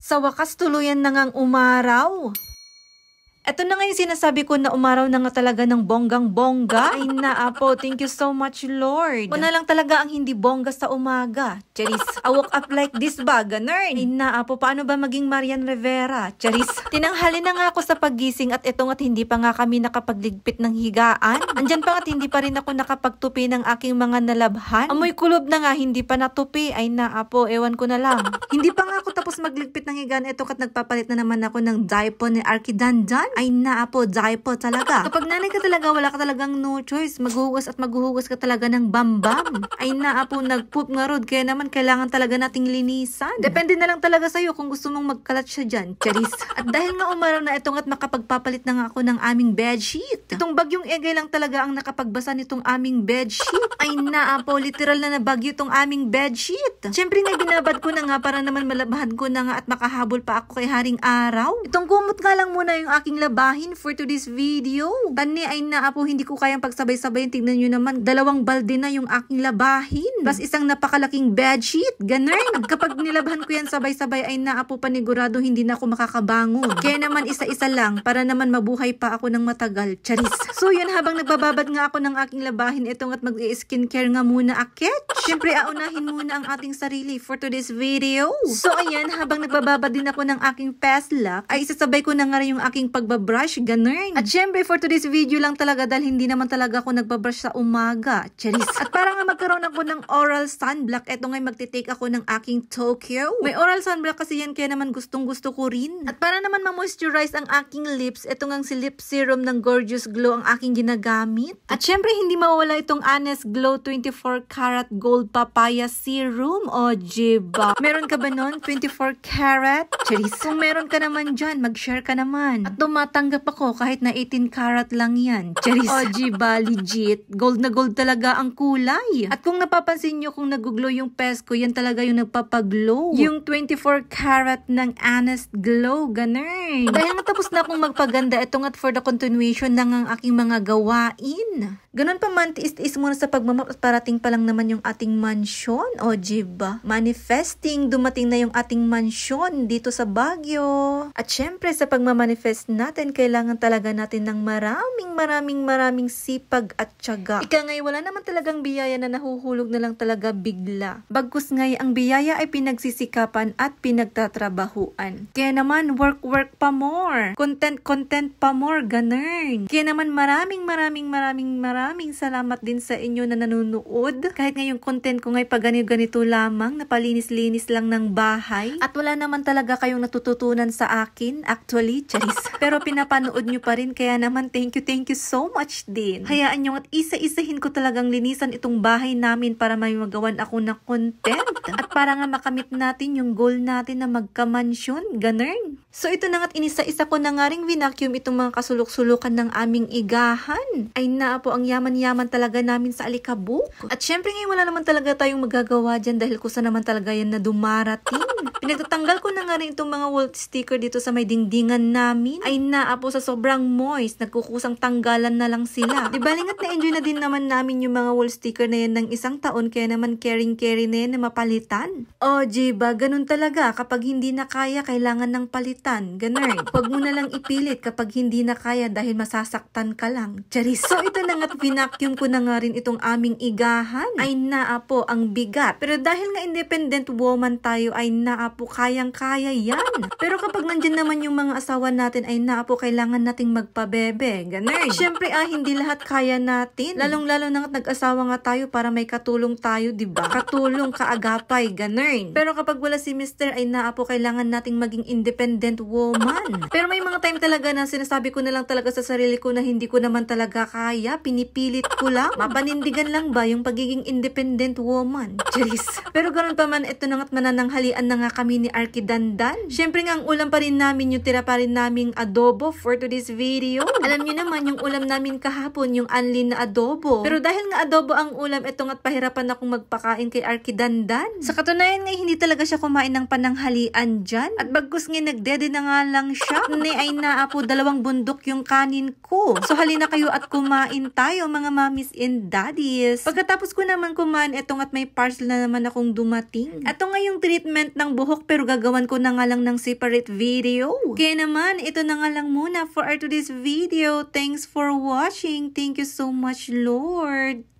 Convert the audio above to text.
Sa wakas tuluyan na ngang umaraw. Ito na nga yung sinasabi ko na umaraw na nga talaga ng bonggang-bongga. Ay na Apo, thank you so much Lord. Una lang talaga ang hindi bongga sa umaga. Charis, I woke up like this ba, ganern? Ay na Apo, paano ba maging Marian Rivera? Charis, tinanghali na nga ako sa paggising at ito nga't hindi pa nga kami nakapagligpit ng higaan. Andyan pa nga't hindi pa rin ako nakapagtupi ng aking mga nalabhan. Amoy kulob na nga, hindi pa natupi. Ay na Apo, ewan ko na lang. Hindi pa nga ako tapos magligpit ng higaan. Ito ka't nagpapalit na naman ako ng diaper ni Arkidandan. Ay na Apo, diaper talaga. Kapag nanay ka talaga, wala ka talagang no choice. Maghuhugas at maghuhugas ka talaga ng bambam. Ay na Apo, nagpoop nga rod. Kaya naman kailangan talaga nating linisan. Depende na lang talaga sa'yo kung gusto mong magkalat siya dyan. Charis. At dahil nga umaraw na ito nga't makapagpapalit na nga ako ng aming bedsheet. Itong bagyong egay lang talaga ang nakapagbasa nitong aming bedsheet. Ay na Apo, literal na nabagyo itong aming bedsheet. Siyempre nga binabad ko na nga para naman malabahan ko na nga at makahabol pa ako kay Haring Araw. Itong kumot nga lang muna yung aking labahin for today's video. Tani ay na Apo, hindi ko kayang pagsabay-sabayin. Tignan nyo naman, 2 balde na yung aking labahin. Plus isang napakalaking bedsheet. Ganun. Kapag nilabahan ko yan sabay-sabay ay na Apo, panigurado hindi na ako makakabangon. Kaya naman isa-isa lang para naman mabuhay pa ako ng matagal. Charis. So yun, habang nagbababad nga ako ng aking labahin, ito nga't mag-skincare nga muna akit. Siyempre, aunahin muna ang ating sarili for today's video. So ayan, habang nagbababad din ako ng aking Peslak, ay isasabay ko na nga rin yung aking pagbabrush, ganun. At syempre, for today's video lang talaga dahil hindi naman talaga ako nagbabrush sa umaga. Charis. At para nga magkaroon ako ng oral sunblock, eto nga magtitake ako ng aking Tokyo. May oral sunblock kasi yan, kaya naman gustong-gusto ko rin. At para naman ma-moisturize ang aking lips, eto nga si lip serum ng Gorgeous Glow ang aking ginagamit. At syempre, hindi mawawala itong Honest Glow 24 karat gold papaya serum. O, diba? Meron ka ba nun? 24 karat? Charis. Kung meron ka naman dyan, mag-share ka naman. At tumatanggap ako kahit na 18 karat lang yan. Charis. O, diba? Legit. Gold na gold talaga ang kulay. At kung napapansin nyo kung nag-glow yung pesko, yan talaga yung nagpapaglow. Yung 24 karat ng Honest Glow. Ganun. Dahil natapos na akong magpaganda, ito nga't for the continuation ng ang aking mga gawain. Ganun pa man, tiis-tiis muna sa pagmamap at parating pa lang naman yung ating mansyon. O, diba? Manifesting, dumating na yung ating mansyon dito sa Baguio. At syempre, sa pagmamanifest natin, kailangan talaga natin ng maraming sipag at tiyaga. Ika ngay, wala naman talagang biyaya na nahuhulog na lang talaga bigla. Bagkus ngay, ang biyaya ay pinagsisikapan at pinagtatrabahuan. Kaya naman, work pa more. Content pa more. Ganun. Kaya naman, maraming salamat din sa inyo na nanonood. Kahit ngayong content ko ngay ganito lamang, napalinis-linis lang ng bahay. At wala naman talaga kayong natututunan sa akin. Actually, charis. Pero pinapanood nyo pa rin, kaya naman thank you so much din. Hayaan nyo at isa-isahin ko talagang linisan itong bahay namin para may magawan ako na content. At para nga makamit natin yung goal natin na magka-mansyon. Ganun. So ito na nga't inisa-isa ko na nga ring vinacuum itong mga kasulok-sulukan ng aming igahan. Ay na po, ang yaman-yaman talaga namin sa alikabok. At syempre ngayon wala naman talaga tayong magagawa dyan dahil kusa naman talaga yan na dumarating. Pinagtatanggal ko na nga rin itong mga wall sticker dito sa may dingdingan namin. Ay na po, sa sobrang moist, nagkukusang tanggalan na lang sila. Di balingat na-enjoy na din naman namin yung mga wall sticker na yan ng 1 taon, kaya naman caring na yan na mapalitan. O, diba, ganun talaga. Kapag hindi na kaya, kailangan ng palitan. Ganun. Huwag mo na lang ipilit kapag hindi na kaya dahil masasaktan ka lang. Charis. So ito na nga't vinacuum ko na nga rin itong aming igahan. Ay na po, ang bigat. Pero dahil nga independent woman tayo, ay na po, kayang-kaya yan. Pero kapag nandyan naman yung mga asawa natin, ay na po, kailangan nating magpabebe. Ganun. Siyempre, hindi lahat kaya natin. Lalong-lalo na nag-asawa nga tayo para may katulong tayo, diba? Katulong, kaagapay, ganun. Pero kapag wala si Mr. ay na po, kailangan nating maging independent woman. Pero may mga time talaga na sinasabi ko na lang talaga sa sarili ko na hindi ko naman talaga kaya, pinipilit ko lang. Mapanindigan lang ba yung pagiging independent woman? Charis. Pero ganun pa man, ito na nga't manananghalian na nga kami ni Arkidandan. Siyempre nga, ang ulam pa rin namin, yung tira pa rin naming adobo for today's video. Alam nyo naman, yung ulam namin kahapon, yung unli na adobo. Pero dahil nga adobo ang ulam, ito nga't pahirapan akong magpakain kay Arkidandan. Sa katunayan nga, hindi talaga siya kumain ng pananghalian dyan. At bagkus nga nagdedesisyon pwede na nga lang siya. Ay na po, 2 bundok yung kanin ko. So halina kayo at kumain tayo mga mommies and daddies. Pagkatapos ko naman kumain, etong at may parcel na naman akong dumating. Ito nga yung treatment ng buhok pero gagawan ko na nga lang ng separate video. Kaya naman, ito na nga lang muna for our today's video. Thanks for watching. Thank you so much, Lord.